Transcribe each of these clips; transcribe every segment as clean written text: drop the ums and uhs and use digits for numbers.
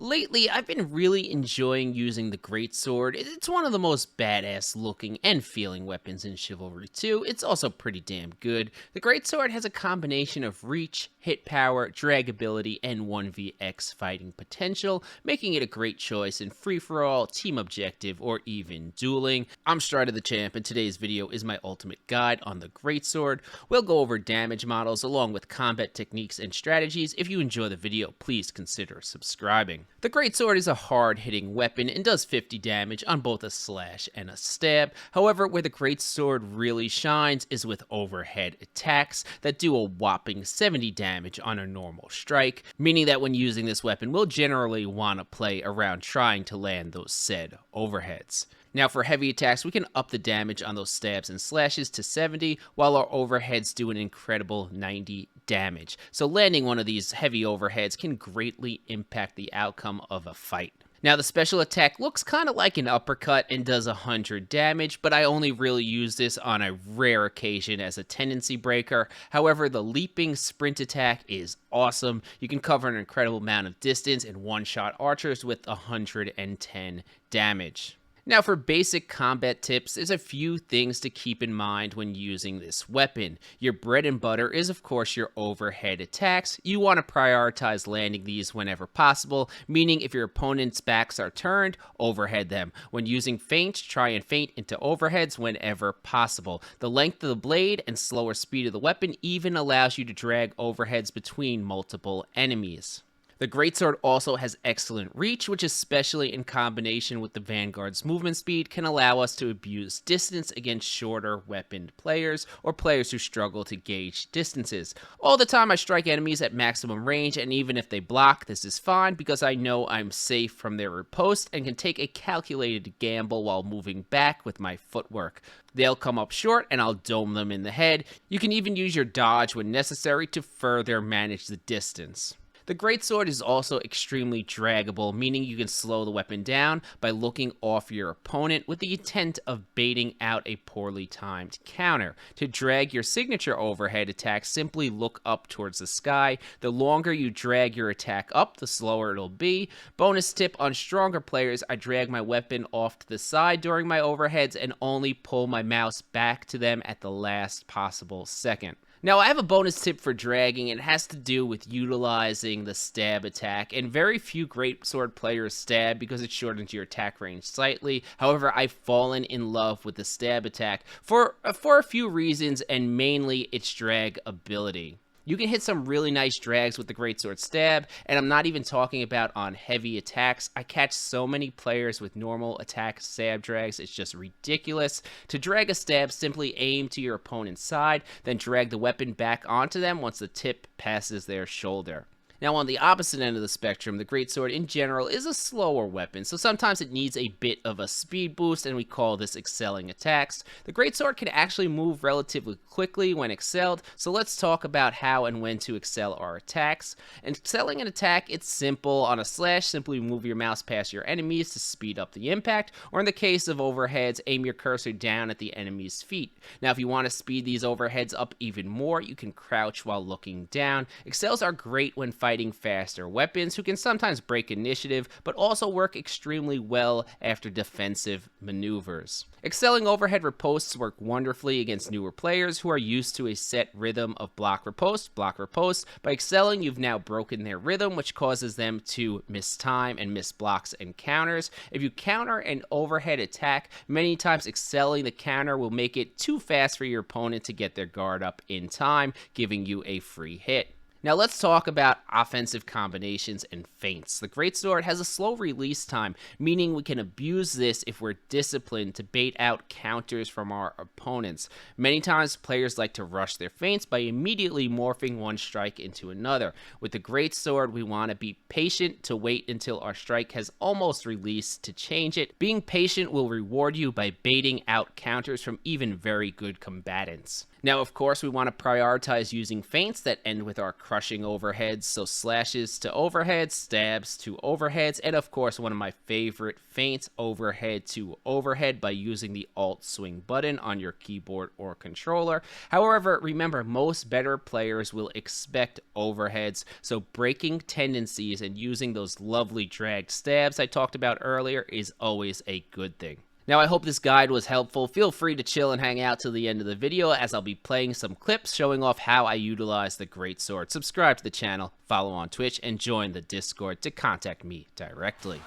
Lately, I've been really enjoying using the Greatsword. It's one of the most badass looking and feeling weapons in Chivalry 2. It's also pretty damn good. The Greatsword has a combination of reach, hit power, drag ability, and 1vx fighting potential, making it a great choice in free-for-all, team objective, or even dueling. I'm Strider the Champ, and today's video is my ultimate guide on the Greatsword. We'll go over damage models along with combat techniques and strategies. If you enjoy the video, please consider subscribing. The Greatsword is a hard-hitting weapon and does 50 damage on both a slash and a stab. However, where the Greatsword really shines is with overhead attacks that do a whopping 70 damage on a normal strike, meaning that when using this weapon, we'll generally want to play around trying to land those said overheads. Now for heavy attacks, we can up the damage on those stabs and slashes to 70, while our overheads do an incredible 90 damage. So landing one of these heavy overheads can greatly impact the outcome of a fight. Now the special attack looks kind of like an uppercut and does 100 damage, but I only really use this on a rare occasion as a tendency breaker. However, the leaping sprint attack is awesome. You can cover an incredible amount of distance and one-shot archers with 110 damage. Now for basic combat tips, there's a few things to keep in mind when using this weapon. Your bread and butter is of course your overhead attacks. You want to prioritize landing these whenever possible, meaning if your opponent's backs are turned, overhead them. When using feints, try and feint into overheads whenever possible. The length of the blade and slower speed of the weapon even allows you to drag overheads between multiple enemies. The Greatsword also has excellent reach, which especially in combination with the Vanguard's movement speed can allow us to abuse distance against shorter weaponed players or players who struggle to gauge distances. All the time I strike enemies at maximum range, and even if they block, this is fine because I know I'm safe from their riposte and can take a calculated gamble while moving back with my footwork. They'll come up short and I'll dome them in the head. You can even use your dodge when necessary to further manage the distance. The Greatsword is also extremely draggable, meaning you can slow the weapon down by looking off your opponent with the intent of baiting out a poorly timed counter. To drag your signature overhead attack, simply look up towards the sky. The longer you drag your attack up, the slower it'll be. Bonus tip on stronger players, I drag my weapon off to the side during my overheads and only pull my mouse back to them at the last possible second. Now, I have a bonus tip for dragging, and it has to do with utilizing the stab attack, and very few Greatsword players stab because it shortens your attack range slightly. However, I've fallen in love with the stab attack for a few reasons, and mainly its drag ability. You can hit some really nice drags with the Greatsword stab, and I'm not even talking about on heavy attacks. I catch so many players with normal attack stab drags, it's just ridiculous. To drag a stab, simply aim to your opponent's side, then drag the weapon back onto them once the tip passes their shoulder. Now, on the opposite end of the spectrum, the Greatsword in general is a slower weapon, so sometimes it needs a bit of a speed boost, and we call this excelling attacks. The Greatsword can actually move relatively quickly when excelled, so let's talk about how and when to excel our attacks. And excelling an attack, it's simple. On a slash, simply move your mouse past your enemies to speed up the impact, or in the case of overheads, aim your cursor down at the enemy's feet. Now, if you want to speed these overheads up even more, you can crouch while looking down. Excels are great when fighting faster weapons who can sometimes break initiative, but also work extremely well after defensive maneuvers. Excelling overhead riposts work wonderfully against newer players who are used to a set rhythm of block riposte, block riposte. By excelling, you've now broken their rhythm, which causes them to miss time and miss blocks and counters. If you counter an overhead attack, many times excelling the counter will make it too fast for your opponent to get their guard up in time, giving you a free hit. Now let's talk about offensive combinations and feints. The Greatsword has a slow release time, meaning we can abuse this if we're disciplined to bait out counters from our opponents. Many times players like to rush their feints by immediately morphing one strike into another. With the Greatsword, we want to be patient to wait until our strike has almost released to change it. Being patient will reward you by baiting out counters from even very good combatants. Now, of course, we want to prioritize using feints that end with our crushing overheads, so slashes to overheads, stabs to overheads, and of course, one of my favorite feints, overhead to overhead, by using the Alt swing button on your keyboard or controller. However, remember, most better players will expect overheads, so breaking tendencies and using those lovely dragged stabs I talked about earlier is always a good thing. Now, I hope this guide was helpful. Feel free to chill and hang out till the end of the video, as I'll be playing some clips showing off how I utilize the Greatsword. Subscribe to the channel, follow on Twitch, and join the Discord to contact me directly.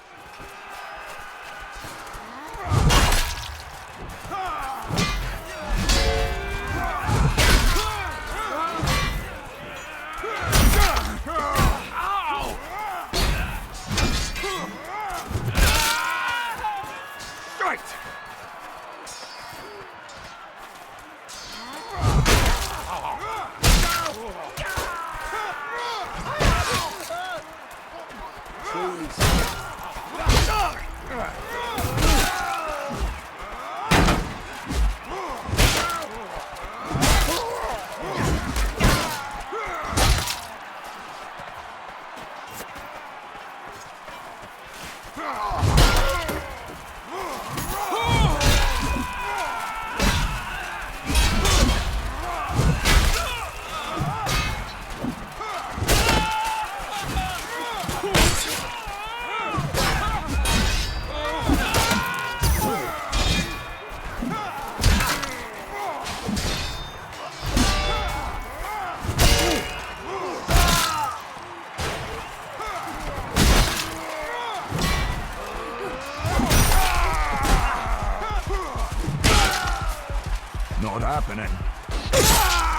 Not happening.